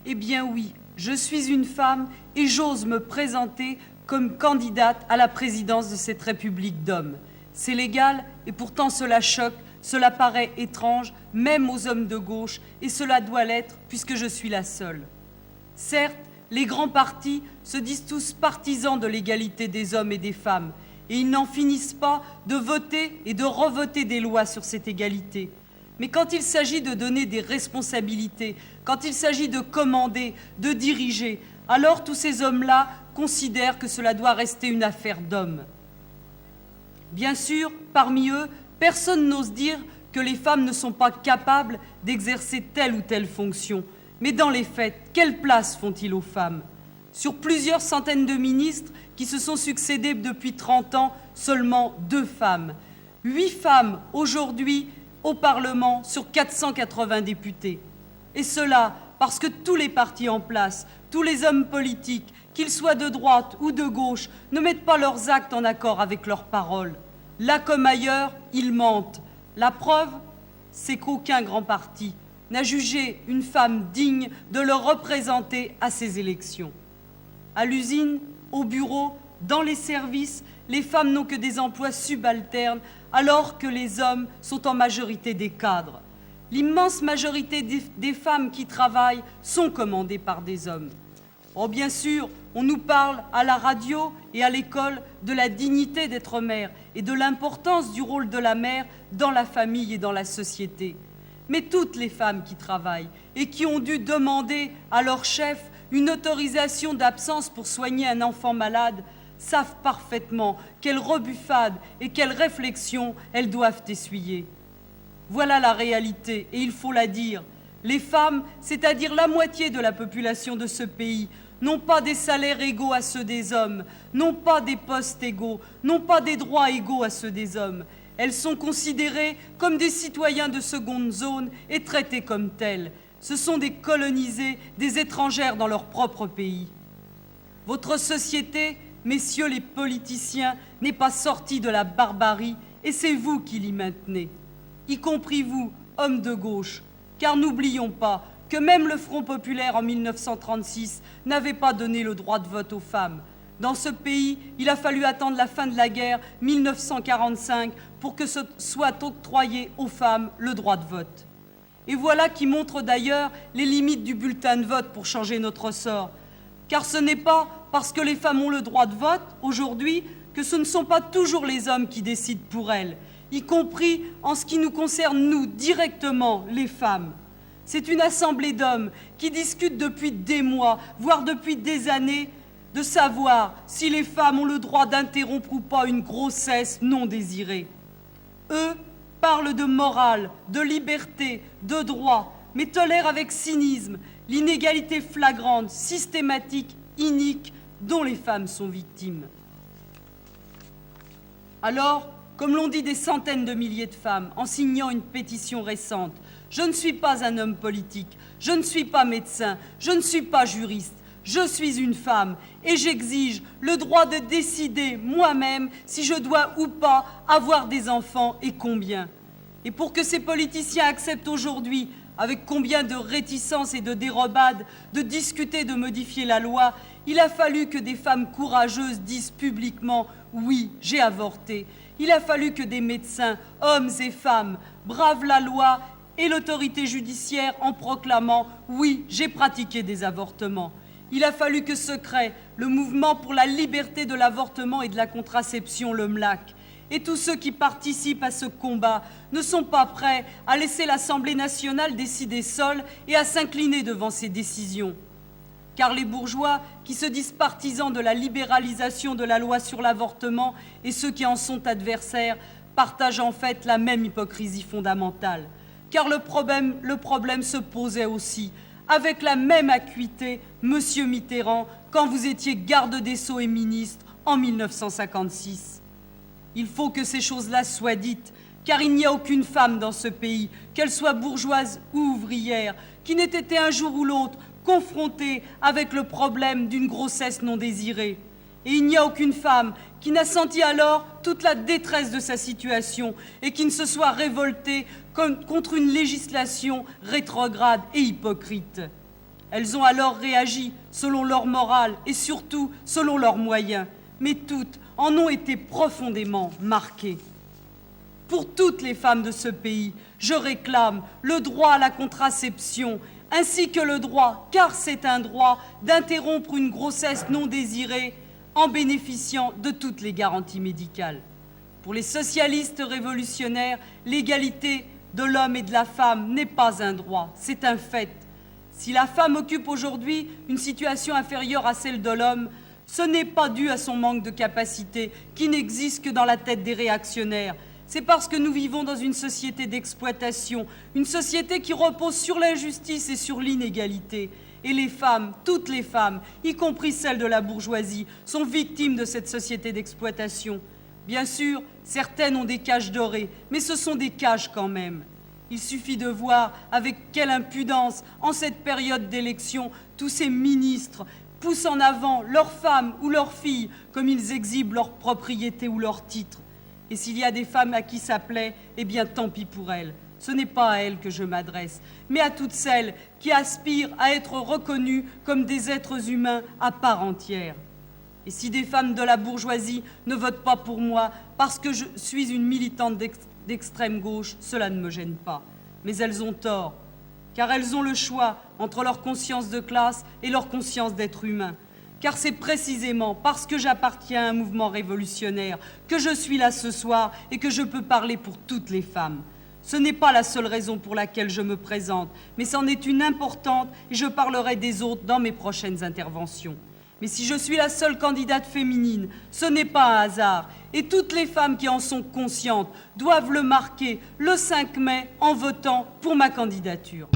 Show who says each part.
Speaker 1: Eh bien oui, je suis une femme et j'ose me présenter comme candidate à la présidence de cette République d'hommes. C'est légal et pourtant cela choque, cela paraît étrange, même aux hommes de gauche, et cela doit l'être puisque je suis la seule. Certes, les grands partis se disent tous partisans de l'égalité des hommes et des femmes, et ils n'en finissent pas de voter et de revoter des lois sur cette égalité. Mais quand il s'agit de donner des responsabilités, quand il s'agit de commander, de diriger, alors tous ces hommes-là considèrent que cela doit rester une affaire d'hommes. Bien sûr, parmi eux, personne n'ose dire que les femmes ne sont pas capables d'exercer telle ou telle fonction. Mais dans les faits, quelle place font-ils aux femmes? Sur plusieurs centaines de ministres qui se sont succédés depuis 30 ans, seulement 2 femmes. 8 femmes aujourd'hui au Parlement sur 480 députés. Et cela parce que tous les partis en place, tous les hommes politiques, qu'ils soient de droite ou de gauche, ne mettent pas leurs actes en accord avec leurs paroles. Là comme ailleurs, ils mentent. La preuve, c'est qu'aucun grand parti n'a jugé une femme digne de le représenter à ces élections. À l'usine, au bureau, dans les services, les femmes n'ont que des emplois subalternes, alors que les hommes sont en majorité des cadres. L'immense majorité des femmes qui travaillent sont commandées par des hommes. Oh, bien sûr, on nous parle à la radio et à l'école de la dignité d'être mère et de l'importance du rôle de la mère dans la famille et dans la société. Mais toutes les femmes qui travaillent et qui ont dû demander à leur chef une autorisation d'absence pour soigner un enfant malade savent parfaitement quelle rebuffade et quelle réflexion elles doivent essuyer. Voilà la réalité, et il faut la dire. Les femmes, c'est-à-dire la moitié de la population de ce pays, n'ont pas des salaires égaux à ceux des hommes, n'ont pas des postes égaux, n'ont pas des droits égaux à ceux des hommes. Elles sont considérées comme des citoyens de seconde zone et traitées comme telles. Ce sont des colonisées, des étrangères dans leur propre pays. Votre société, messieurs les politiciens, n'est pas sortie de la barbarie et c'est vous qui l'y maintenez, y compris vous, hommes de gauche, car n'oublions pas que même le Front populaire en 1936 n'avait pas donné le droit de vote aux femmes. Dans ce pays, il a fallu attendre la fin de la guerre, 1945, pour que ce soit octroyé aux femmes le droit de vote. Et voilà qui montre d'ailleurs les limites du bulletin de vote pour changer notre sort. Car ce n'est pas parce que les femmes ont le droit de vote, aujourd'hui, que ce ne sont pas toujours les hommes qui décident pour elles, y compris en ce qui nous concerne, nous, directement, les femmes. C'est une assemblée d'hommes qui discutent depuis des mois, voire depuis des années, de savoir si les femmes ont le droit d'interrompre ou pas une grossesse non désirée. Eux parlent de morale, de liberté, de droit, mais tolèrent avec cynisme l'inégalité flagrante, systématique, inique, dont les femmes sont victimes. Alors, comme l'ont dit des centaines de milliers de femmes en signant une pétition récente, je ne suis pas un homme politique, je ne suis pas médecin, je ne suis pas juriste, je suis une femme et j'exige le droit de décider moi-même si je dois ou pas avoir des enfants et combien. Et pour que ces politiciens acceptent aujourd'hui, avec combien de réticences et de dérobades, de discuter de modifier la loi, il a fallu que des femmes courageuses disent publiquement « oui, j'ai avorté ». Il a fallu que des médecins, hommes et femmes, bravent la loi et l'autorité judiciaire en proclamant « oui, j'ai pratiqué des avortements ». Il a fallu que se crée le mouvement pour la liberté de l'avortement et de la contraception, le MLAC. Et tous ceux qui participent à ce combat ne sont pas prêts à laisser l'Assemblée nationale décider seule et à s'incliner devant ces décisions. Car les bourgeois qui se disent partisans de la libéralisation de la loi sur l'avortement et ceux qui en sont adversaires partagent en fait la même hypocrisie fondamentale. Car le problème se posait aussi avec la même acuité, Monsieur Mitterrand, quand vous étiez garde des Sceaux et ministre en 1956. Il faut que ces choses-là soient dites, car il n'y a aucune femme dans ce pays, qu'elle soit bourgeoise ou ouvrière, qui n'ait été un jour ou l'autre confrontée avec le problème d'une grossesse non désirée. Et il n'y a aucune femme qui n'a senti alors toute la détresse de sa situation et qui ne se soit révoltée contre une législation rétrograde et hypocrite. Elles ont alors réagi selon leur morale et surtout selon leurs moyens, mais toutes en ont été profondément marquées. Pour toutes les femmes de ce pays, je réclame le droit à la contraception, ainsi que le droit, car c'est un droit, d'interrompre une grossesse non désirée en bénéficiant de toutes les garanties médicales. Pour les socialistes révolutionnaires, l'égalité de l'homme et de la femme n'est pas un droit, c'est un fait. Si la femme occupe aujourd'hui une situation inférieure à celle de l'homme, ce n'est pas dû à son manque de capacité, qui n'existe que dans la tête des réactionnaires. C'est parce que nous vivons dans une société d'exploitation, une société qui repose sur l'injustice et sur l'inégalité. Et les femmes, toutes les femmes, y compris celles de la bourgeoisie, sont victimes de cette société d'exploitation. Bien sûr, certaines ont des cages dorées, mais ce sont des cages quand même. Il suffit de voir avec quelle impudence, en cette période d'élection, tous ces ministres poussent en avant leurs femmes ou leurs filles comme ils exhibent leur propriété ou leur titre. Et s'il y a des femmes à qui ça plaît, eh bien tant pis pour elles. Ce n'est pas à elles que je m'adresse, mais à toutes celles qui aspirent à être reconnues comme des êtres humains à part entière. Et si des femmes de la bourgeoisie ne votent pas pour moi parce que je suis une militante d'extrême gauche, cela ne me gêne pas. Mais elles ont tort, car elles ont le choix entre leur conscience de classe et leur conscience d'être humain. Car c'est précisément parce que j'appartiens à un mouvement révolutionnaire que je suis là ce soir et que je peux parler pour toutes les femmes. Ce n'est pas la seule raison pour laquelle je me présente, mais c'en est une importante et je parlerai des autres dans mes prochaines interventions. Mais si je suis la seule candidate féminine, ce n'est pas un hasard. Et toutes les femmes qui en sont conscientes doivent le marquer le 5 mai en votant pour ma candidature.